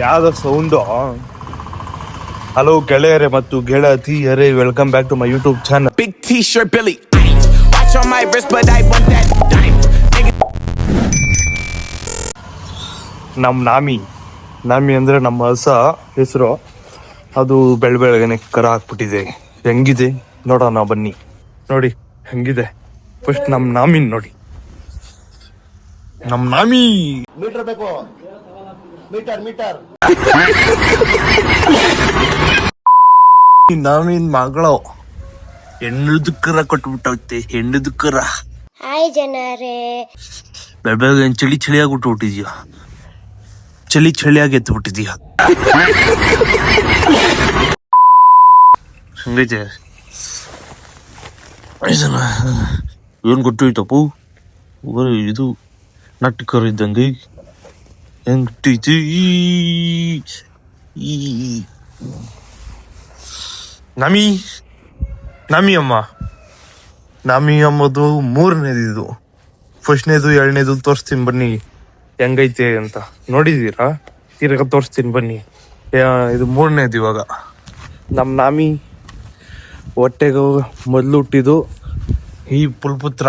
ಯಾವ್ದೋ sound. Hello ಗೆಳೆಯರೇ ಮತ್ತು ಗೆಳತಿಯರೇ, welcome back to my YouTube channel. Big T-shirt Billy. Watch on my wrist, but I want that dime. ನಮ್ಮ ನಾಮಿ ಅಂದ್ರೆ ನಮ್ಮ ಹಸ ಹೆಸರು. ಅದು ಬೆಳಗ್ಗೆನೆ ಕರ ಹಾಕ್ಬಿಟ್ಟಿದೆ. ಹೆಂಗಿದೆ ನೋಡೋಣ ಬನ್ನಿ. ನೋಡಿ ಹೆಂಗಿದೆ. ಫಸ್ಟ್ ನಮ್ಮ ನಾಮಿನ್ ನೋಡಿ. ನಮ್ಮ ನಾಮಿ ಮೀಟರ್ ಬೇಕು, ಮೀಟರ್ ನಾಮಿನ್ ಮಗಳು ಹೆಣ್ಣದು ಕರ ಕೊಟ್ಬಿಟ್ಟೈತೆ. ಹೆಣ್ಣದು ಕರ. ಹಾಯ್ ಜನರೇ, ಬೆಳಗ್ಗೆ ಚಳಿಯಾಗಿ ಬಿಟ್ಟಿದ್ಯಾ. ಚಳಿಯಾಗಿ ಎತ್ತು ಬಿಟ್ಟಿದ್ಯಾ. ಹಂಗೈತೆ. ಏನ್ ಗೊತ್ತೈತಪ್ಪು, ಇದು ನಟ್ಟು ಕರು ಇದ್ದಂಗೆ ಹೆಂಗ್ ಬಿಟ್ಟೈತಿ. ನಾಮಿ ಅಮ್ಮದು 3ನೇದು ಇದು. ಫಸ್ಟ್ನೇದು 2ನೇದು ತೋರಿಸ್ತೀನಿ ಬನ್ನಿ ಹೆಂಗೈತೆ ಅಂತ. ನೋಡಿದೀರಾ? ತಿರ್ಗ ತೋರಿಸ್ತೀನಿ ಬನ್ನಿ. ಇದು 3ನೇದು. ಇವಾಗ ನಮ್ಮ ನಾಮಿ ಹೊಟ್ಟೆಗೆ ಮೊದಲು ಹುಟ್ಟಿದ್ದು ಈ ಪುಲ್ಪುತ್ರ.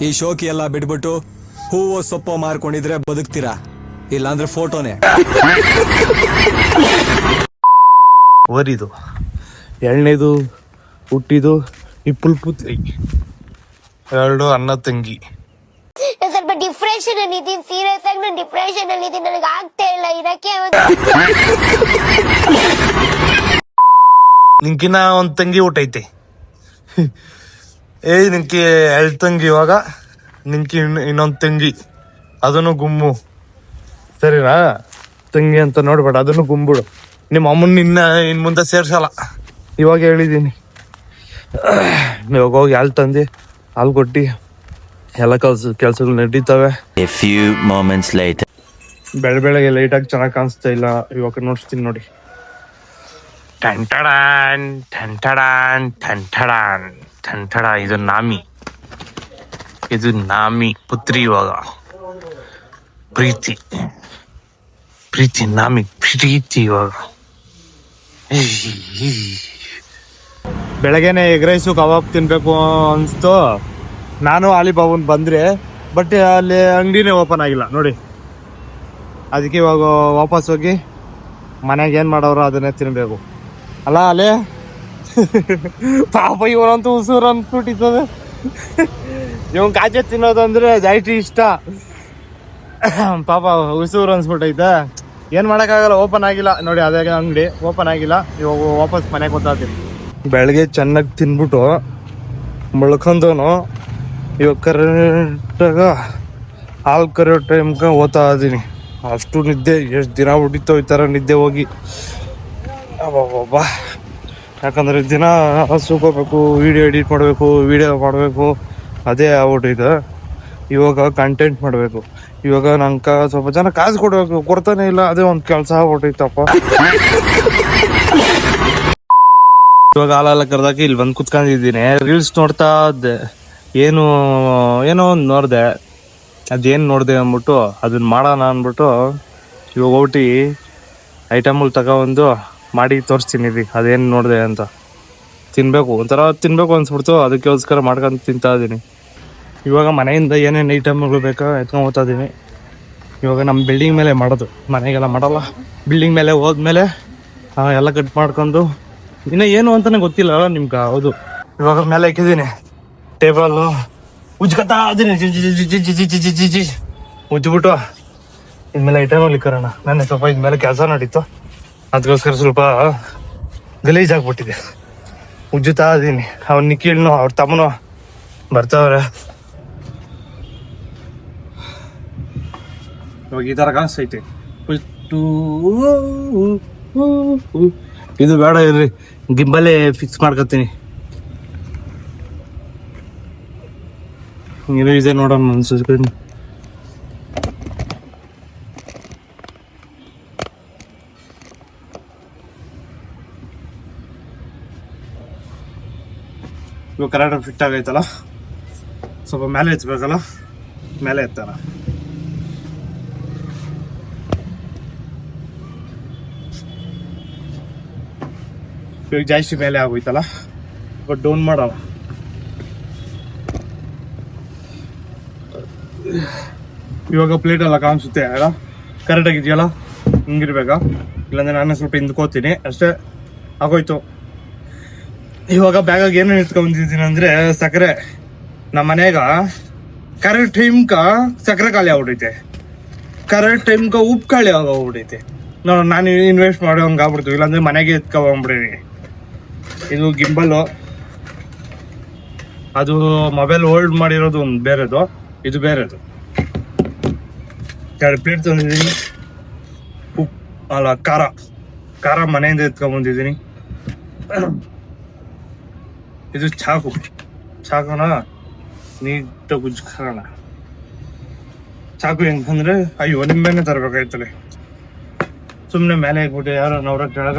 ಈ ಶೋಕಿ ಎಲ್ಲ ಬಿಟ್ಬಿಟ್ಟು ಹೂವು ಸೊಪ್ಪು ಮಾರ್ಕೊಂಡಿದ್ರೆ ಬದುಕ್ತೀರಾ, ಇಲ್ಲಾಂದ್ರೆ ಫೋಟೋನೇ. ವರಿದು 2ನೇದು ಹುಟ್ಟಿದ್ದು ಈ ಪುಲ್ಪುತ್ರಿ. 2 ಅಣ್ಣ ತಂಗಿ. ಸ್ವಲ್ಪ ಡಿಪ್ರೆಷನ್ ಅಲ್ಲಿ ಇದೀನಿ. ಸೀರಿಯಸ್ ಆಗಿ ನಾನು ಡಿಪ್ರೆಷನ್ ಅಲ್ಲಿ ಇದೀನಿ. ನನಗೆ ಆಗ್ತಾ ಇಲ್ಲ ಇರಕ್ಕೆ. ನಿಂಕಿನ ಒಂದ್ ತಂಗಿ ಊಟೈತೆ. ನಿಂಕಿ 2 ತಂಗಿ. ಇವಾಗ ನಿಂಕಿ ಇನ್ನೊಂದ್ ತಂಗಿ, ಅದನ್ನು ಗುಮ್ಮು. ಸರಿನಾ? ತಂಗಿ ಅಂತ ನೋಡ್ಬೇಡ, ಅದನ್ನು ಗುಂಬಿಡು. ನಿಮ್ಮ ಅಮ್ಮನ ಇನ್ ಮುಂದೆ ಸೇರ್ಸಲ್ಲ. ಇವಾಗ ಹೇಳಿದ್ದೀನಿ. ಇವಾಗ ಹೋಗಿ ಹಾಲು ತಂದು ಹಾಲು ಕೊಟ್ಟು ಎಲ್ಲ ಕೆಲ್ಸಗಳು ನಡೀತವೆ. ಬೆಳಗ್ಗೆ ಲೈಟಾಗಿ ಚೆನ್ನಾಗಿ ಕಾಣಿಸ್ತಾ ಇಲ್ಲ. ಇವಾಗ ನೋಡ್ಸ್ತೀನಿ ನೋಡಿ. ಟಂಟಡಾನ್ ಟಂಟಡಾನ್ ಟಂಟಡಾನ್ ಟಂಟಡ. ಇದು ನಾಮಿ ಪುತ್ರಿ. ಇವಾಗ ಪ್ರೀತಿ ನಾಮಿ ಪ್ರೀತಿ. ಇವಾಗ ಬೆಳಗ್ಗೆನೆ ಎಗ್ ರೈಸು ಕಬಾಬ್ ತಿನ್ಬೇಕು ಅನ್ಸ್ತು. ನಾನು ಅಲಿಬಾಬನ್ ಬಂದ್ರೆ, ಬಟ್ ಅಲ್ಲಿ ಅಂಗಡಿನೇ ಓಪನ್ ಆಗಿಲ್ಲ ನೋಡಿ. ಅದಕ್ಕೆ ಇವಾಗ ವಾಪಸ್ ಹೋಗಿ ಮನೆಗೆ ಏನು ಮಾಡೋರು ಅದನ್ನೇ ತಿನ್ಬೇಕು ಅಲ್ಲ. ಅಲ್ಲೇ ಪಾಪ ಇವರಂತೂ ಉಸೂರು ಅಂದ್ಬಿಟ್ಟಿರ್ತದೆ. ಇವ್ ಕಾಜೆ ತಿನ್ನೋದಂದ್ರೆ ಜಾಸ್ತಿ ಇಷ್ಟ. ಪಾಪ ಉಸೂರು ಅನ್ಸ್ಬಿಟ್ಟೈತೆ. ಏನು ಮಾಡೋಕ್ಕಾಗಲ್ಲ, ಓಪನ್ ಆಗಿಲ್ಲ ನೋಡಿ. ಅದೇ ಅಂಗಡಿ ಓಪನ್ ಆಗಿಲ್ಲ. ಇವಾಗ ವಾಪಸ್ ಮನೆಗೆ ಗೊತ್ತಾಗ್ತೀನಿ. ಬೆಳಗ್ಗೆ ಚೆನ್ನಾಗಿ ತಿನ್ಬಿಟ್ಟು ಮಳ್ಕೊಂಡವನು ಇವಾಗ ಕರೆಕ್ಟಾಗ ಹಾಲು ಕರೆಯೋ ಟೈಮ್ಗೆ ಓದ್ತಾ ಇದ್ದೀನಿ. ಅಷ್ಟು ನಿದ್ದೆ ಎಷ್ಟು ದಿನ ಹೊಡಿತೋ ಈ ಥರ ನಿದ್ದೆ ಹೋಗಿ. ಅಬ್ಬಾ, ಯಾಕಂದರೆ ದಿನ ಸುಕೋಬೇಕು, ವೀಡಿಯೋ ಎಡಿಟ್ ಮಾಡಬೇಕು, ಅದೇ ಆಗ್ಬಿಟ್ಟಿದೆ. ಇವಾಗ ಕಂಟೆಂಟ್ ಮಾಡಬೇಕು. ಇವಾಗ ನಂಗೆ ಸ್ವಲ್ಪ ಜನ ಕಾಸು ಕೊಡ್ತಾನೆ ಇಲ್ಲ. ಅದೇ ಒಂದು ಕೆಲಸ ಆಗ್ಬಿಟ್ಟೈತಪ್ಪ. ಇವಾಗ ಹಾಲೆಲ್ಲ ಕರೆದಾಕಿ ಇಲ್ಲಿ ಬಂದು ಕುತ್ಕೊಂಡಿದ್ದೀನಿ. ರೀಲ್ಸ್ ನೋಡ್ತಾ ಇದ್ದೆ. ಏನೋ ಒಂದು ನೋಡಿದೆ. ಅದೇನು ನೋಡಿದೆ ಅಂದ್ಬಿಟ್ಟು ಅದನ್ನ ಮಾಡೋಣ ಅಂದ್ಬಿಟ್ಟು ಇವಾಗ ಓಟಿ ಐಟಮ್ಗಳು ತಗೊಬಂದು ಮಾಡಿ ತೋರಿಸ್ತೀನಿ ರೀ. ಅದೇನು ನೋಡಿದೆ ಅಂತ. ಒಂಥರ ತಿನ್ಬೇಕು ಅನ್ಸ್ಬಿಡ್ತು. ಅದಕ್ಕೋಸ್ಕರ ಮಾಡ್ಕೊಂಡು ತಿಂತಾ ಇದ್ದೀನಿ. ಇವಾಗ ಮನೆಯಿಂದ ಏನೇನು ಐಟಮ್ಗಳು ಬೇಕೋ ಎತ್ಕೊಂಡು ಹೋಗ್ತಾ ಇದ್ದೀನಿ. ಇವಾಗ ನಮ್ಮ ಬಿಲ್ಡಿಂಗ್ ಮೇಲೆ ಮಾಡೋದು, ಮನೆಗೆಲ್ಲ ಮಾಡಲ್ಲ. ಬಿಲ್ಡಿಂಗ್ ಮೇಲೆ ಹೋದ್ಮೇಲೆ ಎಲ್ಲ ಕಟ್ ಮಾಡ್ಕೊಂಡು ಇನ್ನೂ ಏನು ಅಂತಲೇ ಗೊತ್ತಿಲ್ಲ ನಿಮ್ಗೆ. ಹೌದು, ಇವಾಗ ಮೇಲೆ ಹಾಕಿದ್ದೀನಿ ಟೇಬಲ್ಲು. ಉಜ್ಕೊತಾ ಇದ್ದೀನಿ. ಉಜ್ಜಿಬಿಟ್ಟು ಇದ್ಮೇಲೆ ಐಟಮಲ್ಲಿ ಕರೋಣ. ನನ್ನ ಸ್ವಲ್ಪ ಇದ್ಮೇಲೆ ಕೆಲಸ ನಡೀತು. ಅದಕ್ಕೋಸ್ಕರ ಸ್ವಲ್ಪ ಗಲೀಜಾಗ್ಬಿಟ್ಟಿದೆ. ಉಜ್ಜುತ್ತಾ ಇದ್ದೀನಿ. ಅವ್ನು ನಿಖಿಲ್ನು ಅವ್ರ ತಮ್ಮನು ಬರ್ತಾವ್ರೆ. ಇವಾಗ ಈ ಥರ ಕಾಣಿಸ್ತೈತೆ. ಇದು ಬೇಡ ಇರ್ರಿ, ಗಿಂಬಲ್ಲೇ ಫಿಕ್ಸ್ ಮಾಡ್ಕೊತೀನಿ. ಇದೆ ನೋಡೋಣ ಅನ್ಸುತ್ತೆ. ಇವಾಗ ಕರೆಕ್ಟಾಗಿ ಫಿಟ್ ಆಗೈತಲ್ಲ. ಸ್ವಲ್ಪ ಮೇಲೆ ಎತ್ತಬೇಕಲ್ಲ, ಮೇಲೆ ಎತ್ತಾನ. ಇವಾಗ ಜಾಸ್ತಿ ಮೇಲೆ ಆಗೋಯ್ತಲ್ಲ, ಬಟ್ ಡೌನ್ ಮಾಡಲ್ಲ. ಇವಾಗ ಪ್ಲೇಟ್ ಎಲ್ಲ ಕಾಣಿಸುತ್ತೆ ಅಲ್ಲ, ಕರೆಕ್ಟಾಗಿದೆಯಲ್ಲ, ಹಿಂಗಿರ್ಬೇಕಾ? ಇಲ್ಲಾಂದ್ರೆ ನಾನು ಸ್ವಲ್ಪ ಹಿಂದ್ಕೋತೀನಿ ಅಷ್ಟೇ, ಆಗೋಯ್ತು. ಇವಾಗ ಬ್ಯಾಗಾಗಿ ಏನೇನು ಇಟ್ಕೊಂಡ್ಬಂದಿದ್ದೀನಿ ಅಂದರೆ ಸಕ್ಕರೆ. ನಮ್ಮ ಮನೆಯಾಗ ಕರೆಕ್ಟ್ ಟೈಮ್ಕ ಸಕ್ಕರೆ ಖಾಲಿ ಆಗ್ಬಿಟ್ಟೈತೆ, ಕರೆಕ್ಟ್ ಟೈಮ್ಕ ಉಪ್ಪು ಖಾಲಿ ಆಗೋಗ್ಬಿಟ್ಟೈತೆ. ನಾನು ಇನ್ವೆಸ್ಟ್ ಮಾಡೋ ಹಂಗೆ ಆಗ್ಬಿಡ್ತೀವಿ, ಇಲ್ಲಾಂದ್ರೆ ಮನೆಗೆ ಎತ್ಕೊಂಡ್ಬಿಡ್ರಿ. ಇದು ಗಿಂಬಲ್ಲು, ಅದು ಮೊಬೈಲ್ ಹೋಲ್ಡ್ ಮಾಡಿರೋದು ಒಂದು ಬೇರೆದು, ಇದು ಬೇರೆದು. 2 ಪ್ಲೇಟ್ ತಂದಿದ್ದೀನಿ. ಖಾರ ಮನೆಯಿಂದ ಎತ್ಕೊಂಡ್ಬಂದಿದ್ದೀನಿ. ಇದು ಚಾಕುನ ನೀಟಾಗಿ ಉಜ್ಕೋಣ. ಚಾಕು ಹೆಂಗಂದ್ರೆ ಅಯ್ಯೋ ನಿಂಬೆಣ್ಣೆ ತರಬೇಕಾಯ್ತದೆ. ಸುಮ್ಮನೆ ಮೇಲೆ ಹಾಕ್ಬಿಟ್ಟು ಯಾರೋ ನವರ ಕೆಳಗ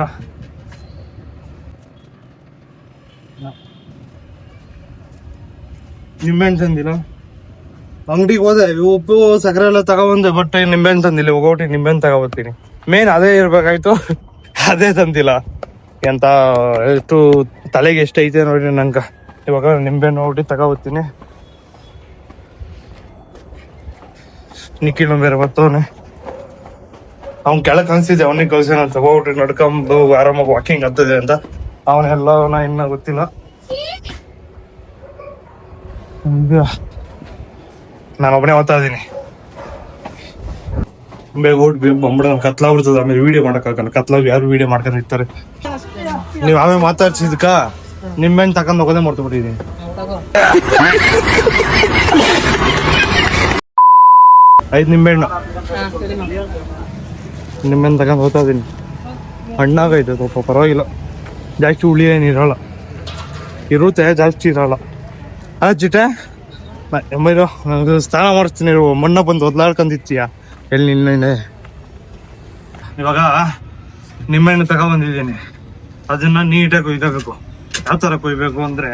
ನಿಂಬೆಹಣ್ಣು ತಂದಿಲ್ಲ. ಅಂಗಡಿಗೆ ಹೋದೆ, ಉಪ್ಪು ಸಕ್ಕರೆ ಎಲ್ಲ ತಗೊಬಂದೆ, ಬಟ್ ನಿಂಬೆಹಣ್ಣು ತಂದಿಲ್ಲ. ಹೋಗೋಟಿ ನಿಂಬೆಹಣ್ಣು ತಗೊಬರ್ತೀನಿ. ಮೇನ್ ಅದೇ ಇರ್ಬೇಕಾಯ್ತು, ಅದೇ ತಂದಿಲ್ಲ. ಎಂತ ಎಷ್ಟು ತಲೆಗೆ ಎಷ್ಟೈತೆ ನೋಡಿ ನಂಗೆ. ಇವಾಗ ನಿಂಬೆಹಣ್ಣು ಹೋಗ್ಬಿಟ್ಟು ತಗೊಬರ್ತೀನಿ. ನಿಖಿಲ್ ಬೇರೆ ಬರ್ತವನೆ, ಅವ್ನು ಕೆಳಗೆ ಅನ್ಸಿದೆ, ಅವನಿಗೆ ಕಳ್ಸೋಣ ಅಂತ. ಹೋಗ್ಬಿಟ್ಟು ನಡ್ಕೊಂಬ ಆರಾಮಾಗಿ ವಾಕಿಂಗ್ ಆಗ್ತದೆ ಅಂತ. ಅವನೆಲ್ಲವನ್ನ ಇನ್ನ ಗೊತ್ತಿಲ್ಲ. ನಾನು ಒಬ್ಬನೇ ಓದ್ತಾ ಇದ್ದೀನಿ. ಬೇಗ ಬೇಗ ಬಂದ್ಬಿಡ, ಕತ್ಲಾಗ್ಬಿಡ್ತದೆ. ಆಮೇಲೆ ವಿಡಿಯೋ ಮಾಡೋಕ್ಕಾಗಲ್ಲ, ಕತ್ಲಾಗ ಯಾರು ವಿಡಿಯೋ ಮಾಡ್ಕೊಂಡು ಇರ್ತಾರೆ. ನೀವು ಆಮೇಲೆ ಮಾತಾಡ್ಸಿದ್ಕ ನಿಂಬೆಹಣ್ಣು ತಗೊಂಡು ಹೋಗೋದೇ ಮರ್ತು ಬಿಟ್ಟಿದ್ದೀನಿ. ಐದು ನಿಂಬೆಹಣ್ಣು ತಗೊಂಡು ಹೋಗ್ತಾ ಇದ್ದೀನಿ. ಹಣ್ಣಾಗೈತೆ ಸ್ವಲ್ಪ ಪರವಾಗಿಲ್ಲ, ಜಾಸ್ತಿ ಹುಳಿ ಏನಿರಲ್ಲ, ಇರುತ್ತೆ ಜಾಸ್ತಿ ಇರಲ್ಲ. ಅಲ್ಲ ಚಿಟ್ಟೆ ಅಮ್ಮಯ್ಯೋ, ನನಗೆ ಸ್ನಾನ ಮಾಡಿಸ್ತೀನಿ, ಮಣ್ಣ ಬಂದು ಒದ್ಲಾಡ್ಕೊಂಡಿರ್ತೀಯ ಎಲ್ಲಿ ನಿನ್ನೆ. ಇವಾಗ ನಿಂಬೆಹಣ್ಣು ತಗೊಬಂದಿದ್ದೀನಿ, ಅದನ್ನ ನೀಟಾಗಿ ಕೊಯ್ಕೋಬೇಕು. ಯಾವ ಥರ ಕೊಯ್ಬೇಕು ಅಂದರೆ,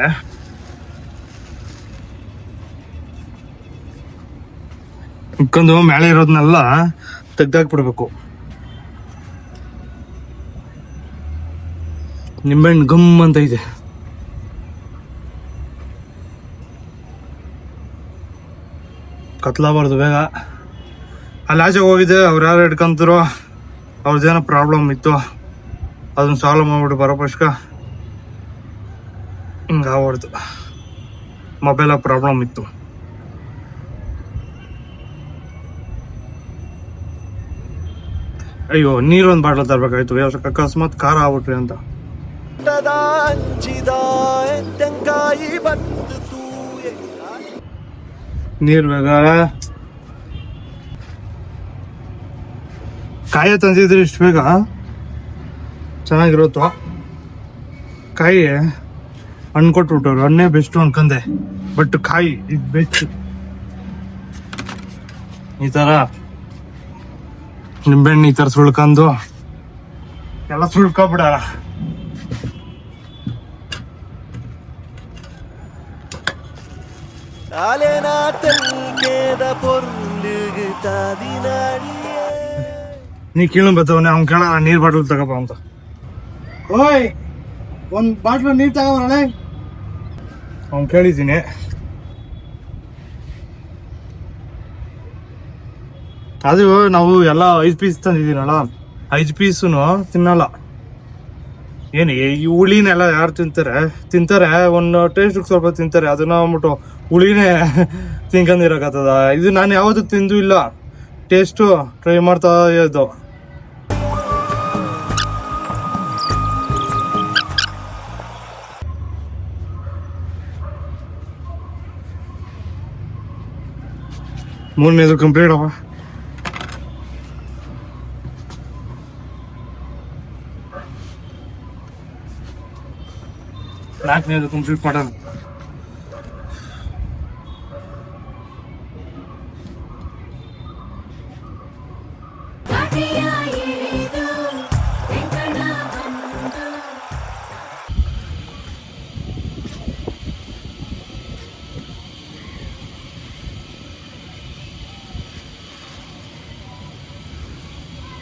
ಇಟ್ಕೊಂಡು ಮೇಲೆ ಇರೋದನ್ನೆಲ್ಲ ತೆಗ್ದಾಕ್ಬಿಡ್ಬೇಕು. ನಿಂಬೆಹಣ್ಣು ಗಮ್ ಅಂತ ಇದೆ. ಕತ್ಲಾಬಾರ್ದು ಬೇಗ. ಅಲ್ಲಿ ಆಚೆ ಹೋಗಿದ್ದೆ, ಅವ್ರು ಯಾರು ಹಿಡ್ಕೊಂತಾರೋ, ಅವ್ರದ್ದೇನೋ ಪ್ರಾಬ್ಲಮ್ ಇತ್ತು, ಅದನ್ನ ಸಾಲ್ವ್ ಮಾಡ್ಬಿಟ್ಟು ಬರೋ ಪಶ್ಕ ಹಿಂಗೆ ಆಗ್ಬಾರ್ದು. ಮೊಬೈಲ ಪ್ರಾಬ್ಲಮ್ ಇತ್ತು. ಅಯ್ಯೋ, ನೀರೊಂದು ಬಾಟ್ಲ್ ತರಬೇಕಾಯ್ತು, ಅಕಸ್ಮಾತ್ ಖಾರ ಆಗ್ಬಿಟ್ರಿ ಅಂತ. ನೀರು ಬೇಗ. ಕಾಯಿ ತಂದಿದ್ರೆ ಇಷ್ಟು ಬೇಗ ಚೆನ್ನಾಗಿರುತ್ತೋ. ಕಾಯಿ ಹಣ್ಣು ಕೊಟ್ಬಿಟ್ಟವ್ರು, ಹಣ್ಣೇ ಬೆಸ್ಟು ಅನ್ಕಂದೆ, ಬಟ್ ಕಾಯಿ ಇದು ಬೆಸ್ಟ್. ಈ ಥರ ನಿಂಬೆಹಣ್ಣು ಈ ಥರ ಸುಳ್ಕೊಂಡು ಎಲ್ಲ ಸುಳ್ಕೊಬಿಡ. ನೀ ಕೀಳು ಬರ್ತವನೆ, ಅವ್ನು ಕೇಳ ನೀರ್ ಬಾಟಲ್ ತಗೋಬ ಅಂತ. ಓಯ್, ಒಂದ್ ಬಾಟ್ಲ್ ನೀರ್ ತಗೋಬರಳೆ. ಅವ್ನು ಕೇಳಿದ್ದೀನಿ. ಅದು ನಾವು ಎಲ್ಲ 5 ಪೀಸ್ ತಂದಿದ್ದೀನಲ್ಲ, 5 ಪೀಸು ತಿನ್ನಲ್ಲ. ಏನು ಈ ಹುಳಿನೆಲ್ಲ ಯಾರು ತಿಂತಾರೆ, ಒಂದು ಟೇಸ್ಟಿಗೆ ಸ್ವಲ್ಪ ತಿಂತಾರೆ, ಅದನ್ನ ಅಂದ್ಬಿಟ್ಟು ಹುಳಿನೇ ತಿನ್ಕೊಂಡಿರೋಕ್ಕತ್ತದ. ಇದು ನಾನು ಯಾವತ್ತೂ ತಿಂದು ಇಲ್ಲ, ಟೇಸ್ಟು ಟ್ರೈ ಮಾಡ್ತಾ ಇದ್ದು. ಮೂರನೇದು ಕಂಪ್ಲೀಟ್ ಅವ. ನಾಲ್ಕನೇದು ಕಂಪ್ಲೀಟ್ ಮಾಡೋಣ.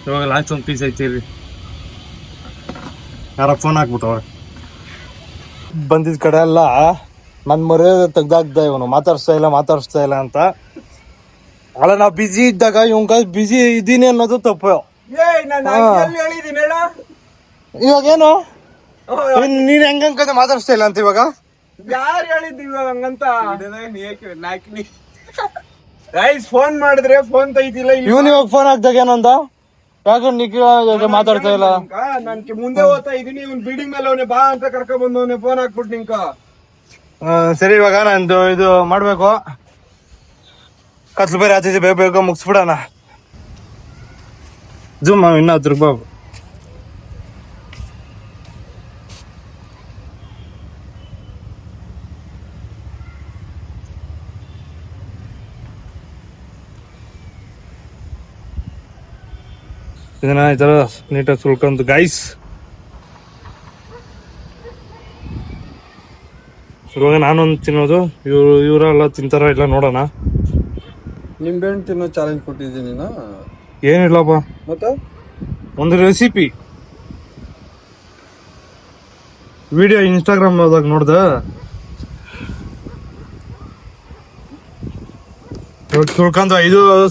ಇವಾಗ ಲಾಸ್ಟ್ ಒಂದು ಪೀಸ್ ಐತಿ. ಯಾರ ಫೋನ್ ಹಾಕ್ಬಿಟ್ಟವ್ರೆ. ಬಂದಿದ್ ಕಡೆ ಎಲ್ಲ ನನ್ ಮರ್ಯಾದೆ ತೆಗ್ದಾಕ್ದ ಇವನು ಮಾತಾಡಿಸ್ತಾ ಇಲ್ಲ ಅಂತ. ಅಲ್ಲ ನಾ ಬಿಜಿ ಇದ್ದಾಗ ಇವಂಗ ಬಿಜಿ ಇದ್ದೀನಿ ಅನ್ನೋದು ತಪ್ಪು. ಇವಾಗೇನು ನೀನ್ ಹೆಂಗ ಮಾತಾಡಿಸ್ತಾ ಇಲ್ಲ ಅಂತ ಇವಾಗ ಯಾರು ಹೇಳಿದ್ದು ಇವಾಗ ಹಂಗಂತ? ಗೈಸ್ ಫೋನ್ ಮಾಡಿದ್ರೆ ಫೋನ್ ತೆಗಿತಿಲ್ಲ. ಇವನ್ ಇವಾಗ ಫೋನ್ ಹಾಕ್ದಾಗ ಏನಂದ, ಯಾಕಂದ್ರೆ ನಿಖಿಲ್ ಮಾತಾಡ್ತಾ ಇಲ್ಲ. ನನ್ ಮುಂದೆ ಹೋಗ್ತಾ ಇದೀನಿ, ಇವ್ನ್ ಬಿಲ್ಡಿಂಗ್ ಮೇಲೆ ಅವನೇ ಬಾ ಅಂತ ಕರ್ಕೊಂಡ್ ಬಂದವನೇ ಫೋನ್ ಹಾಕ್ಬಿಟ್ಟು ನಿಂಕ. ಸರಿ ಇವಾಗ ನಂದು ಇದು ಮಾಡ್ಬೇಕು, ಕತ್ಲು ಬೇರೆ ಆಚೆ ಬೇಗ ಮುಗಿಸ್ಬಿಡೋಣ. ಜೂಮ್ ಇನ್ನ 10 ರೂಪಾಯಿ. ಇದನ್ನ ಈ ತರ ನೀಟಾಗಿ ಸುಳ್ಕೊಂತ ಗೈಸ್. ಇವಾಗ ನಾನೊಂದು ತಿನ್ನೋದು, ಇವರೆಲ್ಲ ತಿಂತಾರ ಇಲ್ಲ ನೋಡೋಣ. ನಿಂಬೆಹಣ್ಣು ತಿನ್ನೋ ಚಾಲೆಂಜ್ ಕೊಟ್ಟಿದ್ದೀನಿ ನಾ. ಏನಿಲ್ಲಪ್ಪ, ಮತ್ತೆ ಒಂದು ರೆಸಿಪಿ ವಿಡಿಯೋ ಇನ್ಸ್ಟಾಗ್ರಾಮ್ದಾಗ ನೋಡ್ದ,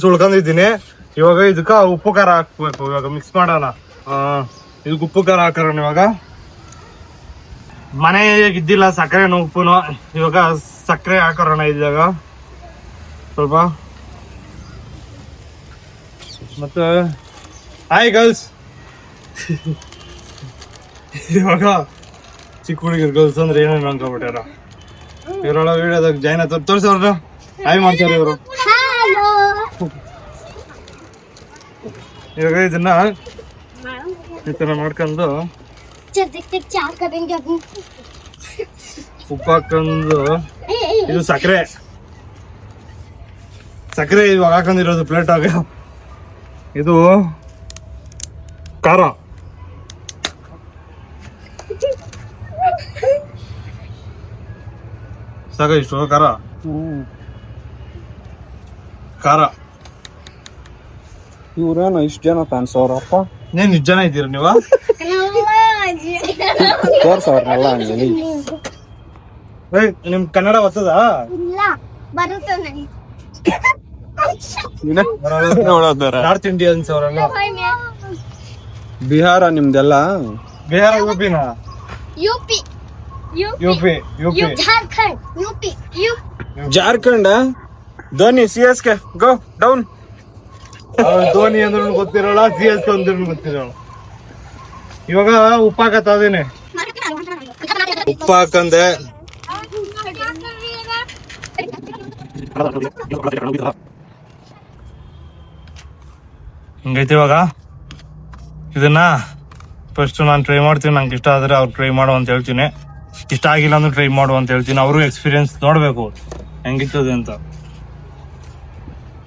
ಸುಳ್ಕೊಂಡಿದ್ದೀನಿ. ಇವಾಗ ಇದಕ್ಕ ಉಪ್ಪು ಖಾರ ಹಾಕ್ಬೇಕು. ಇವಾಗ ಮಿಕ್ಸ್ ಮಾಡೋಣ. ಇದಕ್ಕೆ ಉಪ್ಪು ಖಾರ ಹಾಕೋಣ. ಇವಾಗ ಮನೆಗೆ ಇದ್ದಿಲ್ಲ ಸಕ್ಕರೆನೂ ಉಪ್ಪುನು, ಇವಾಗ ಸಕ್ಕರೆ ಹಾಕೋಣ ಇದ್ದಾಗ ಸ್ವಲ್ಪ. ಮತ್ತೆ ಹಾಯ್ ಗರ್ಲ್ಸ್. ಇವಾಗ ಚಿಕ್ಕ ಹುಡುಗಿರ್ ಗರ್ಲ್ಸ್ ಅಂದ್ರೆ ಏನೇನು ಅನ್ಕೊಬಿಟ್ಟಾರ. ಇವರೊಳ ವಿಡಿಯೋದಾಗ ಜೈನ ತೋರಿಸೋರು ಹಾಯ್ ಮಾಡ್ತಾರೆ ಇವರು. ಇವಾಗ ಇದನ್ನ ಈ ತರ ಮಾಡ್ಕೊಂಡು ಉಪ್ಪು ಹಾಕೊಂಡು, ಇದು ಸಕ್ಕರೆ ಇವಾಗ ಹಾಕೊಂಡಿರೋದು ಪ್ಲೇಟ್ ಆಗ. ಇದು ಖಾರ, ಸಾಕ ಇಷ್ಟು ಖಾರ. ಇವ್ರೇನು ಇಷ್ಟು ಜನ ಕಾಣಿಸೋರಪ್ಪ? ಏನ್ ಇಷ್ಟು ಜನ ಇದ್ದೀರ ನೀವು? ತೋರ್ಸವ್ರನ್ನೆಲ್ಲ ನಿಮ್ ಕನ್ನಡ ಬರ್ತದ? ನಾರ್ತ್ ಇಂಡಿಯನ್ಸ್ ಅವರೆಲ್ಲ. ಬಿಹಾರ ನಿಮ್ದೆಲ್ಲ? ಬಿಹಾರ ಯುಪಿನ? UP Jharkhand. Dhoni CSK go down. Dhoni ಅಂದ್ರೂ ಗೊತ್ತಿರೋಲ್ಲ, CSK ಅಂದ್ರೂ ಗೊತ್ತಿರೋಲ್ಲ. ಇವಾಗ ಉಪ್ಪು ಹಾಕತ್ತದೇನೆ, ಉಪ್ಪು ಹಾಕಂದೆ. ಹಿಂಗೈತಿ. ಇವಾಗ ಇದನ್ನ ಫಸ್ಟ್ ನಾನು ಟ್ರೈ ಮಾಡ್ತೀನಿ. ನಂಗೆ ಇಷ್ಟ ಆದ್ರೆ ಅವ್ರು ಟ್ರೈ ಮಾಡು ಅಂತ ಹೇಳ್ತೀನಿ, ಇಷ್ಟ ಆಗಿಲ್ಲ ಅಂದ್ರೆ ಟ್ರೈ ಮಾಡು ಅಂತ ಹೇಳ್ತೀನಿ. ಅವರು ಎಕ್ಸ್ಪೀರಿಯನ್ಸ್ ನೋಡ್ಬೇಕು ಹೆಂಗಿರ್ತದೆ ಅಂತ.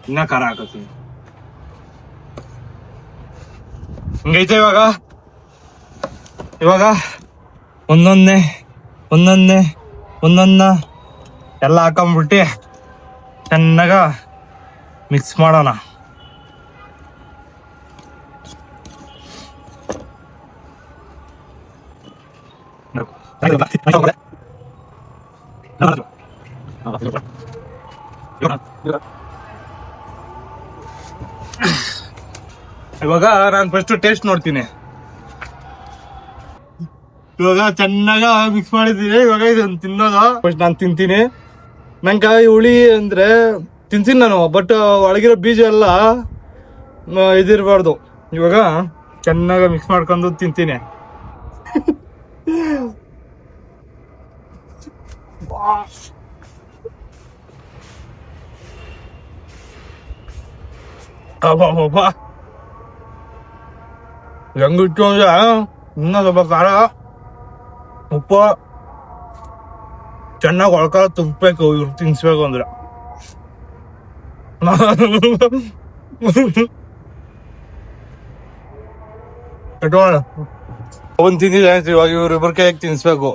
ಇನ್ನ ಖಾರ ಹಾಕತ್ತೀನಿ. ಹಿಂಗೈತೆ. ಇವಾಗ ಒಂದೊಂದನ್ನ ಎಲ್ಲ ಹಾಕೊಂಡ್ಬಿಟ್ಟು ಚೆನ್ನಾಗ ಮಿಕ್ಸ್ ಮಾಡೋಣ. ಇವಾಗ ನಾನು ಫಸ್ಟ್ ಟೇಸ್ಟ್ ನೋಡ್ತೀನಿ. ಇವಾಗ ಚೆನ್ನಾಗ ಮಿಕ್ಸ್ ಮಾಡಿದ್ದೀನಿ. ಇವಾಗ ಇದನ್ನ ತಿನ್ನೋದು ಫಸ್ಟ್ ನಾನು ತಿಂತೀನಿ. ನಂಗೆ ಹುಳಿ ಅಂದ್ರೆ ತಿಂತೀನಿ ನಾನು, ಬಟ್ ಒಳಗಿರೋ ಬೀಜ ಎಲ್ಲ ಇದಿರಬಾರ್ದು. ಇವಾಗ ಚೆನ್ನಾಗ ಮಿಕ್ಸ್ ಮಾಡ್ಕೊಂಡು ತಿಂತೀನಿ. ಹೆಂಗಿಟ್ಟು ಅಂದ್ರೆ ಇನ್ನೂ ಸ್ವಲ್ಪ ಖಾರ, ಉಪ್ಪು ಚೆನ್ನಾಗಿ ಒಳಕಾಲ ತುಪ್ಪಬೇಕು. ಇವ್ರು ತಿನ್ಸ್ಬೇಕು ಅಂದ್ರೆ ಒಂದ್ ತಿಂದಿದೆ. ಇವಾಗ ಇವ್ರಿಬ್ಬರ ಕೈಯಾಗ ತಿನ್ಸ್ಬೇಕು.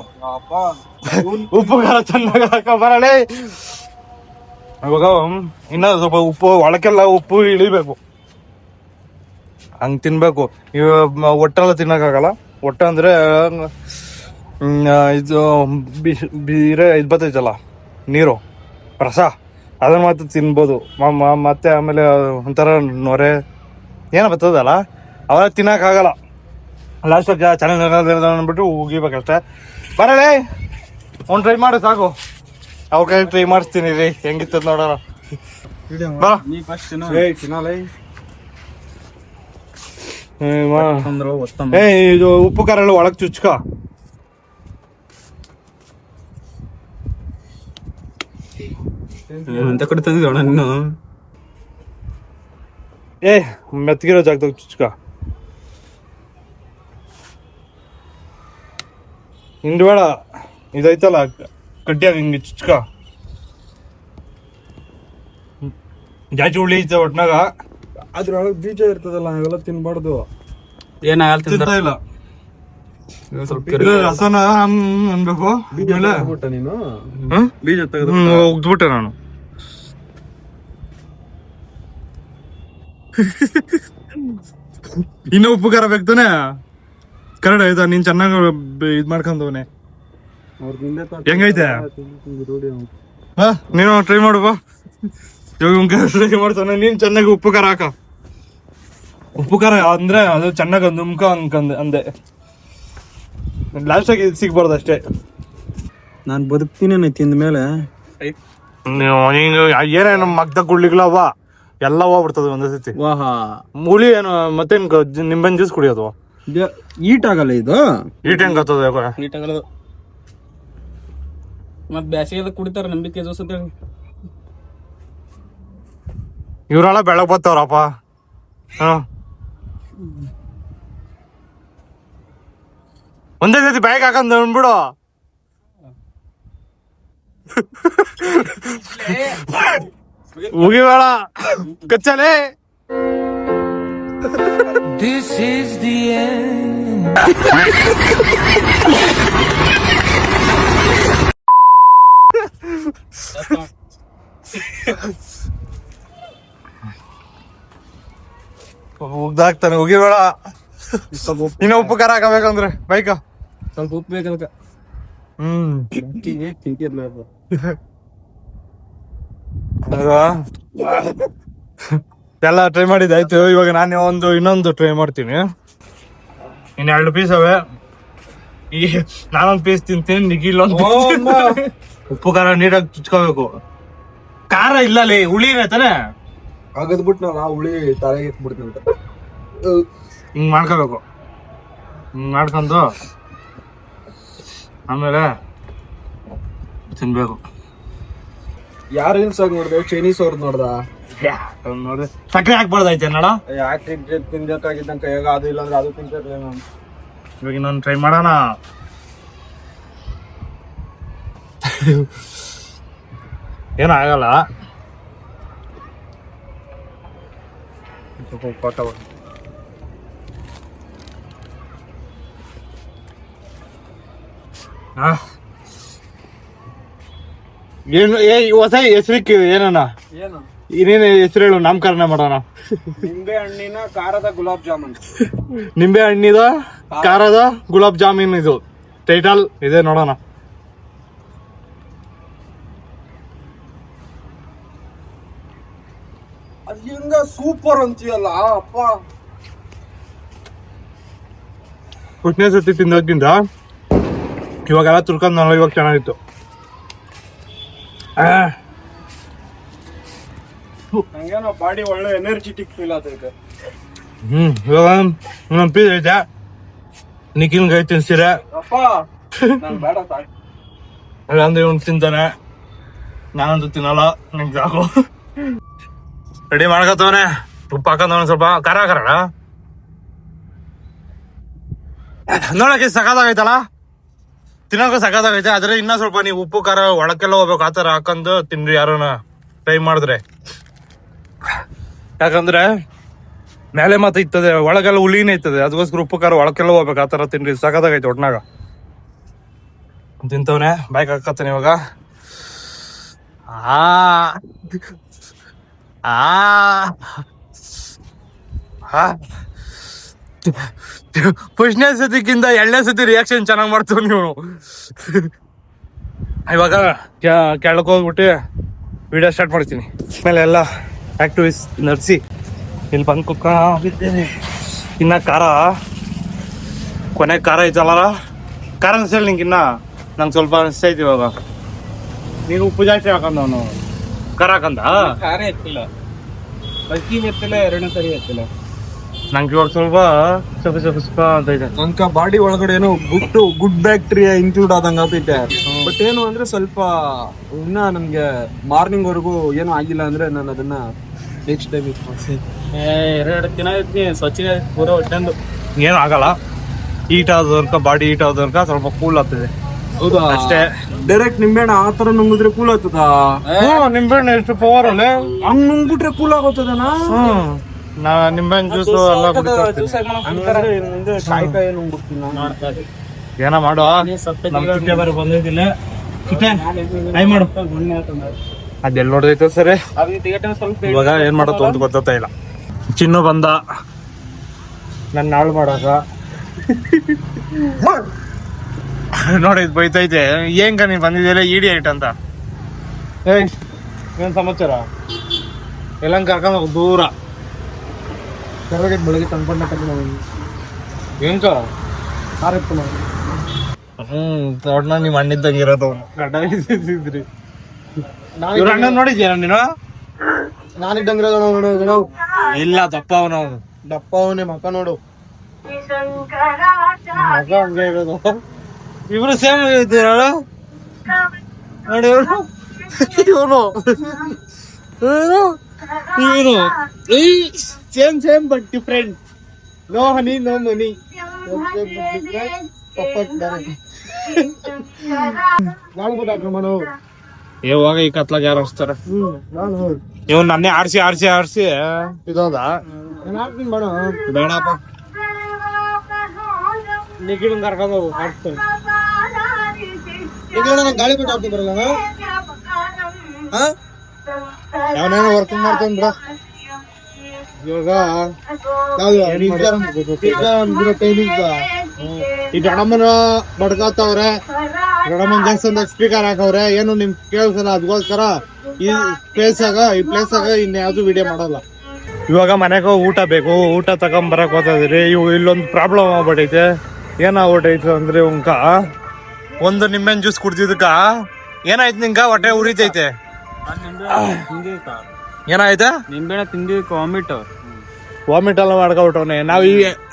ಉಪ್ಪು ಖಾರ ಚೆನ್ನಾಗಿ ಹಾಕ ಬರಲೇ. ಇವಾಗ ಇನ್ನ ಸ್ವಲ್ಪ ಉಪ್ಪು ಒಳಕೆಲ್ಲ ಉಪ್ಪು ಇಳಿಬೇಕು, ಹಂಗ್ ತಿನ್ಬೇಕು. ಒಟ್ಟೆಲ್ಲ ತಿನ್ನಕ್ಕಾಗಲ್ಲ. ಒಟ್ಟ ಅಂದ್ರೆ ಇದು ಬೀರೆ ಇದು ಬರ್ತೈತಲ್ಲ ನೀರು ರಸ ಅದನ್ನ ಮಾತ್ರ ತಿನ್ಬೋದು ಮತ್ತೆ ಆಮೇಲೆ ಒಂಥರ ನೊರೆ ಏನೋ ಬರ್ತದಲ್ಲ ಅವೆಲ್ಲ ತಿನ್ನೋಕ್ಕಾಗಲ್ಲ. ಲಾಸ್ಟ್ ಚೆನ್ನಾಗಿ ಅಂದ್ಬಿಟ್ಟು ಉಗಿಬೇಕಷ್ಟೆ. ಬರಲೇ ಒಂದು ಟ್ರೈ ಮಾಡು ಸಾಕು. ಅವ್ರ ಕೈ ಟ್ರೈ ಮಾಡಿಸ್ತೀನಿ ರೀ ಹೆಂಗಿತ್ತದ ನೋಡೋಣ. ಬಾ ಇದು ಉಪ್ಪು ಖಾರ ಎಲ್ಲ ಒಳಗ್ ಚುಚ್ಕ. ಎಂತ ಕಡೆ ತಂದಿದ್ದೋಣ ನೀನು? ಮೆತ್ತಗಿರೋ ಜಾಗದಾಗ ಚುಚ್ಕ. ಹಿಂದ್ ಬೇಡ, ಇದೈತಲ್ಲ ಕಟ್ಟಿಯಾಗ ಹಿಂಗೆ ಚುಚ್ಕ. ಜಾಸ್ತಿ ಉಳ್ಳಿ ಐತೆ ಒಟ್ನಾಗ. ಅದ್ರೊಳಗೆ ಬೀಜ ಇರ್ತದಲ್ಲ, ನಾವೆಲ್ಲ ತಿನ್ಬಾರ್ದು. ತಿಂತಾ ಇಲ್ಲ ರಸನ ಅನ್ಬೇಕು. ನೀನು ಬೀಜ ಉಗ್ದ್ಬಿಟ್ಟೆ ನಾನು. ಇನ್ನು ಉಪ್ಪು ಖಾರ ಬೇಕ್ತಾನೆ. ಕರೆಕ್ಟ್ ಆಯ್ತಾ? ನೀನ್ ಚೆನ್ನಾಗಿ ಇದ್ ಮಾಡ್ಕೊಂಡವನೆ. ಹೆಂಗೈತೆ ನೀನು ಟ್ರೈ ಮಾಡು ಬಾ. ಟ್ರೈ ಮಾಡ್ತಾನೆ. ನೀನ್ ಚೆನ್ನಾಗಿ ಉಪ್ಪು ಖಾರ ಹಾಕ. ಉಪ್ಪು ಖಾರ ಅಂದ್ರೆ ಅದು ಚೆನ್ನಾಗಿ ನುಮ್ಕ ಅಂದೆ. ಲಾಸ್ಟ್ ಆಗಿ ಸಿಗ್ಬಾರ್ದು ಅಷ್ಟೇ. ನಾನು ಬದುಕ್ತೀನಿ ತಿಂದ ಮೇಲೆ ಏನೇನು ಮಗ್ದ ಗುಳ್ಳಿಗಳವ ಎಲ್ಲ ಹೋಗ್ಬಿಡ್ತದೆ ಒಂದೇ ಸತಿ. ಮುಳಿ ಏನು ಮತ್ತೇನ್ ನಿಂಬೆನ್ ಜ್ಯೂಸ್ ಕುಡಿಯೋದು ಈಟ್ ಆಗಲ್ಲ ಇದು. ಈಟ್ ಹೆಂಗ್ ಆಗ್ತದೆ? ಈಟ್ ಆಗಲ್ಲ. ಮತ್ ಬ್ಯಾಸಿಗೆಲ್ಲ ಕುಡಿತಾರ ನಂಬಿಕೆ ಜ್ಯೂಸ್ ಅಂತ ಹೇಳಿ. ಇವ್ರೆಲ್ಲ ಬೆಳಗ್ ಬರ್ತವ್ರಪ್ಪ. ಒಂದೇ ಸತಿ ಬ್ಯಾಗ್ ಹಾಕಂದ್ ಅಂದ್ಬಿಡು. ಮುಗಿಬೇಡ ಕಚ್ಚಲೆ. This is the end. ಉಗ್ದಾಕ್ತಾನೆ. ಉಗಿಬೇಡ. ಇನ್ನ ಉಪ್ಪು ಖಾರ ಹಾಕಬೇಕಂದ್ರೆ ಬೈಕ ಸ್ವಲ್ಪ ಉಪ್ಪು ಬೇಕಲ್ಕ. ಎಲ್ಲ ಟ್ರೈ ಮಾಡಿದ್ದಾಯ್ತು. ಇವಾಗ ನಾನು ಇನ್ನೊಂದು ಟ್ರೈ ಮಾಡ್ತೀನಿ. ಇನ್ನು 2 ಪೀಸ್ ಅವೆ. ಈ ನಾನೊಂದು ಪೀಸ್ ತಿಂತೀನಿ, ನಿಖಿಲ್ ಒಂದು. ಉಪ್ಪು ಖಾರ ನೀಟಾಗಿ ಚುಚ್ಕೋಬೇಕು. ಖಾರ ಇಲ್ಲಲ್ಲಿ ಹುಳಿ ತಾನೆ ಆಗದ್ಬಿಟ್ನಲ್ಲ ಹುಳಿ ತಲೆಗೆ ಇಟ್ಬಿಡ್ತಂತ. ಹಿಂಗ್ ಮಾಡ್ಕೋಬೇಕು. ಹಿಂಗ್ ಮಾಡ್ಕೊಂಡು ಆಮೇಲೆ ತಿನ್ಬೇಕು. ಯಾರು ರೀಲ್ಸ್ ಆಗಿ ನೋಡ್ದೆ? ಚೈನೀಸ್ ಅವ್ರದ್ದು ನೋಡ್ದ? ನೋಡ್ರಿ ಸಕ್ಕರೆ ಹಾಕ್ಬಾರ್ದೈತೆ ನೋಡ. ಯಾಕೆ ತಿನ್ಬೇಕಾಗಿದ್ದಂಕ ಹೇಗ ಅದು ಇಲ್ಲಾಂದ್ರೆ ಅದು ತಿಂತಿರ್ಲಿ ನಾನು. ಇವಾಗ ಇನ್ನೊಂದು ಟ್ರೈ ಮಾಡೋಣ. ಏನೂ ಆಗಲ್ಲ. ಏನು ಹೊಸ ಹೆಸರಿಕ್ಕೆ ಏನಣ್ಣ? ಏನು ಇನ್ನೇನು ಹೆಸರು ಹೇಳು, ನಾಮಕರಣ ಮಾಡೋಣ. ನಿಂಬೆ ಹಣ್ಣಿನ ಖಾರದ ಗುಲಾಬ್ ಜಾಮೂನ್. ನಿಂಬೆ ಹಣ್ಣಿದ ಖಾರದ ಗುಲಾಬ್ ಜಾಮೂನ್ ಇದು ಟೈಟಲ್ ಇದೆ. ನೋಡೋಣ. ಹಿಂಗ ಸೂಪರ್ ಅಂತೀಯಲ್ಲ ಅಪ್ಪ. ಹುಟ್ಟನೇ ಸತಿ ತಿಂದಾಗಿಂದ ಇವಾಗೆಲ್ಲ ತುರ್ಕೊಂಡ್ ಇವಾಗ ಚೆನ್ನಾಗಿತ್ತು. ಹಂಗೇನೋ ಬಾಡಿ ಒಳ್ಳೆ ಎನರ್ಜಿಟಿಕ್ ಫೀಲ್ ಆಗ್ತೈತೆ. ಇವಾಗ ಇನ್ನೊಂದು ಪೀಸ್ ಐತೆ. ನಿಖಿಲ್ಗೆ ಐತೆ ತಿನ್ಸಿರೆ ಅಪ್ಪ ನಂಗೆ ಬೇಡ ಸಾಕು. ಅಂದ್ರೆ ಇವ್ನು ತಿಂತಾನೆ, ನಾನಂತೂ ತಿನ್ನಲ್ಲ. ನಂಗೆ ಸಾಕು. ರೆಡಿ ಮಾಡ್ಕೊತವನೆ. ಉಪ್ಪು ಹಾಕೊಂಡವನ, ಸ್ವಲ್ಪ ಖಾರ ಹಾಕೋಣ. ನೋಡಕ್ಕೆ ಸಖತ್ತಾಗೈತಲ್ಲ, ತಿನ್ನೋಕೆ ಸಖತ್ತಾಗೈತೆ. ಆದ್ರೆ ಇನ್ನ ಸ್ವಲ್ಪ ನೀವು ಉಪ್ಪು ಖಾರ ಒಳಕ್ಕೆಲ್ಲ ಹೋಗ್ಬೇಕು. ಆ ಥರ ಹಾಕೊಂಡು ತಿನ್ರಿ ಯಾರನ್ನ ಟ್ರೈ ಮಾಡಿದ್ರೆ. ಯಾಕಂದ್ರೆ ಮೇಲೆ ಮಾತ್ರ ಇರ್ತದೆ, ಒಳಗೆಲ್ಲ ಹುಳಿನೇ ಇರ್ತದೆ. ಅದಕ್ಕೋಸ್ಕರ ಉಪ್ಪು ಖಾರ ಒಳಕ್ಕೆಲ್ಲ ಹೋಗ್ಬೇಕು. ಆ ಥರ ತಿನ್ರಿ, ಸಖತ್ತಾಗೈತೆ ಒಟ್ನಾಗ. ತಿಂತವನೆ, ಬೈಕ್ ಹಾಕತ್ತಾನೆ ಇವಾಗ. ಫಸ್ಟ್ನೇ ಸತಿಕ್ಕಿಂತ 2ನೇ ಸತಿ ರಿಯಾಕ್ಷನ್ ಚೆನ್ನಾಗಿ ಮಾಡ್ತೀವಿ ನೀವು. ಇವಾಗ ಕೆಳಗೆ ಹೋಗ್ಬಿಟ್ಟು ವಿಡಿಯೋ ಸ್ಟಾರ್ಟ್ ಮಾಡ್ತೀನಿ. ಆಮೇಲೆ ಎಲ್ಲ ಆಕ್ಟಿವಿಸ್ ನಡ್ಸಿ ಇಲ್ಲಿ ಬಂದು ಕುತ್ಕೊಂಡಿದ್ದೇನೆ. ಇನ್ನ ಖಾರ ಕೊನೆ ಖಾರ ಐತಲ್ಲ, ಖಾರ ಅನ್ಸಲ್ಲ ನಿಂಗೆ ಇನ್ನ. ನಂಗೆ ಸ್ವಲ್ಪ ಅನಿಸ್ತೈತಿ ಇವಾಗ. ನೀನು ಉಪ್ಪು ಜಾಸ್ತಿ ಹಾಕಂದವನು ಖಾರ ಹಾಕಂದ. ಖಾರ ಎತ್ತಿಲ್ಲ, ಅಕ್ಕಿ ಎತ್ತಿಲ್ಲ, 2ನೇ ಸರಿ ಎತ್ತಿಲ್ಲ. ನಂಗೆ ಇವಾಗ ಸ್ವಲ್ಪ ಸುಖ ಅಂತ ಇದೆ. ನನ್ಕ ಬಾಡಿ ಒಳಗಡೆ ಏನೋ ಗುಡ್ ಬ್ಯಾಕ್ಟೀರಿಯಾ ಇನ್ಕ್ಲೂಡ್ ಆದಂಗ ಆಗ್ತೈತೆ. ಬಟ್ ಏನು ಅಂದ್ರೆ ಸ್ವಲ್ಪ ಇನ್ನ ನಮ್ಗೆ ಮಾರ್ನಿಂಗ್ ವರೆಗೂ ಏನು ಆಗಿಲ್ಲ ಅಂದ್ರೆ ನಾನು ಅದನ್ನ ನೆಕ್ಸ್ಟ್ ಟೈಮ್ ಯೂಸ್ ಮಾಡ್ತೀನಿ. 2 ದಿನ ಐತಿ ಸ್ವಚ್ಛ ಪೂರ ಹೊಟ್ಟೆಂದು. ಏನು ಆಗಲ್ಲ. ಹೀಟ್ ಆದವರ್ಕ ಬಾಡಿ ಹೀಟ್ ಆದವರ್ಕ ಸ್ವಲ್ಪ ಕೂಲ್ ಆಗ್ತದೆ. ಹೌದಾ? ಅಷ್ಟೇ. ಡೈರೆಕ್ಟ್ ನಿಂಬೆಹಣ್ಣು ಆ ತರ ನುಂಗಿದ್ರೆ ಕೂಲ್ ಆಗ್ತದ? ನಿಂಬೆಹಣ್ಣು ಎಷ್ಟು ಪವರ್ ಅಲ್ಲ, ಹಂಗ್ ನುಂಗ್ಬಿಟ್ರೆ ಕೂಲ್ ಆಗೋತದನಾ? ನಾ ನಿಂಬೆಹಣ್ಣು ಜ್ಯೂಸು ಎಲ್ಲ ಹಂಗಾದ್ರೆ ಇನ್ ಮುಂದೆ ಕಾಯಿ ನುಂಗ್ಬಿಡ್ತೀನಿ ನಾನು. ಏನ ಮಾಡೋ, ಬರ ಬಂದಿದ್ದಿಲ್ಲ. ಮಾಡು ಅದೆಲ್ಲ ನೋಡ್ದೈತೆ ಸರಿ. ಇವಾಗ ಏನ್ ಮಾಡತ್ತು ಅಂತ ಗೊತ್ತಾಗ್ತಾ ಇಲ್ಲ. ಚಿನ್ನು ಬಂದ ನನ್ನ ಹಾಳು ಮಾಡಾಕ. ನೋಡಿ ಬೈತೈತೆ, ಏಂಗ ನೀನ್ ಬಂದಿದ್ದಿಲ್ಲ ಇಡಿಯಟ್ ಅಂತ. ಏನ್ ಸಮಾಚಾರ? ಎಲ್ಲ ಕರ್ಕೊಂಡು ಹೋಗ್ ದೂರ ಬೆಳಗ್ಗೆ ತಂದ್ಕೊಂಡ ಏನ್ಕ ದೊಡ್ಡ ನೀವ್ ಅಣ್ಣಿದ್ದಾಗ ಇರೋದು ಗಡ್ಡ ಇದ್ರಿ. ಇವ್ರ ಅಣ್ಣ ನೋಡಿದ್ಯಾ ನೀನು? ನಾನಿದ್ದಂಗಿರೋ ಇಲ್ಲ, ದಪ್ಪ ಅವನು. ದಪ್ಪ ಅವನೇ ಮಕ್ಕ ನೋಡು. ಮಗ ಹಂಗೆ ಇರೋದು. ಇಬ್ರು ಸೇಮ್ ಇದ್ದೀರ ನೋಡಿ. ಇವನು same but different. No honey no money. ಇವಾಗ ಈ ಕತ್ಲಾಗ ಯಾರು ಹಚ್ತಾರ? ಇವ್ ನನ್ನೇ ಆರ್ಸಿ ಇದೊಂದ ಬೇಡಪ್ಪ. ನಿಖಿಲ್ ಕರ್ಕೊಂಡು ಹೋಗು, ಆಡ್ತಾನೆ. ಗಾಳಿ ಬಿಟ್ಟು ಹಾಕಿ ಬರಲ್ಲ ಅವನೇನೋ ವರ್ಕಿಂಗ್ ಮಾಡ್ತಾನ ಬಿಡ. ಇವಾಗ ಈ ಗಣಮನ ಬಡ್ಕಾತವ್ರೆ, ಗಣಮನ್ ಜಾಸ್ತಿ ಸ್ಪೀಕರ್ ಹಾಕವ್ರೆ. ಏನು ನಿಮ್ ಕೇಳ್ಸಲ್ಲ, ಅದಕ್ಕೋಸ್ಕರ ಈ ಪ್ಲೇಸಾಗ ಇನ್ ಯಾವ್ದು ವಿಡಿಯೋ ಮಾಡಲ್ಲ. ಇವಾಗ ಮನೆಗೆ ಊಟ ಬೇಕು, ಊಟ ತಗೊಂಬರಕ್ ಹೋಗ್ತಿದ್ರಿ. ಇಲ್ಲೊಂದು ಪ್ರಾಬ್ಲಮ್ ಆಗ್ಬಿಟ್ಟೈತೆ. ಏನಾಗ್ಬಿಟ್ಟೈತೆ ಅಂದ್ರೆ ಉಂಕ ಒಂದು ನಿಂಬೆಹಣ್ಣು ಜ್ಯೂಸ್ ಕುಡ್ದಿದ್ದಕ್ಕ ಏನಾಯ್ತು ನಿಂಗ? ಹೊಟ್ಟೆ ಉರಿತೈತೆ. ಏನಾಯ್ತಾ? ನಿಂಬೆಹಣ್ಣು ತಿಂದಿದ್ದಕ್ಕೆ ವಾಮಿಟ್ ಎಲ್ಲ ಮಾಡ್ಕೊಬಿಟ್ಟವನೆ. ನಾವು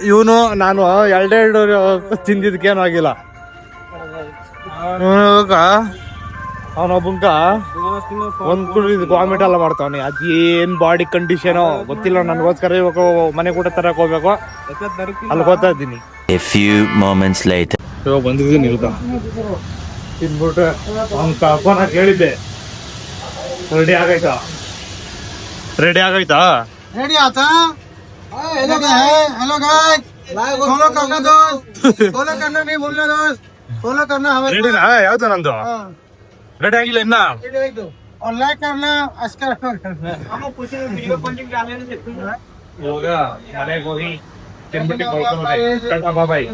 ಇವನು ನಾನು 2 ತಿಂದಿದ್ದಕ್ಕೇನು ಆಗಿಲ್ಲ. ಅವನೊಬ್ಬಂಕ ಒಂದ್ ಕುಡಿದ್ ವಾಮಿಟ್ ಎಲ್ಲ ಮಾಡ್ತಾವನೆ. ಅದೇನ್ ಬಾಡಿ ಕಂಡೀಷನು ಗೊತ್ತಿಲ್ಲ. ನನ್ಗೋಸ್ಕರ ಇವಾಗ ಮನೆ ಕೂಡ ತರಕ್ ಹೋಗ್ಬೇಕು, ಅಲ್ಲಿ ಗೊತ್ತಾ ಇದ್ದೀನಿ. A few moments later. ಇವಾಗ ಬಂದಿದ್ದೀನಿ ಇವಾಗ ತಿನ್ಬಿಟ್ರೆ ಅವ್ನ ಅಪ್ಪನ ಕೇಳಿದ್ದೆ, ರೆಡಿ ಆಗೈತಾ? ರೆಡಿ ಆತಾ? हेलो गाइस, फॉलो करना दोस्त, फॉलो करना नहीं भूलना दोस्त, फॉलो करना हमें. ರೆಡಿನಾ? ಯಾವ್ದು ನಂದು ರೆಡಿ ಆಗಿಲ್ಲ ಇನ್ನ. और लाइक करना, सब्सक्राइब करना. ಇವಾಗ ಮನೆಗೆ ಹೋಗಿ ತಿನ್ಬಿಟ್ಟು ಬಾಯ್.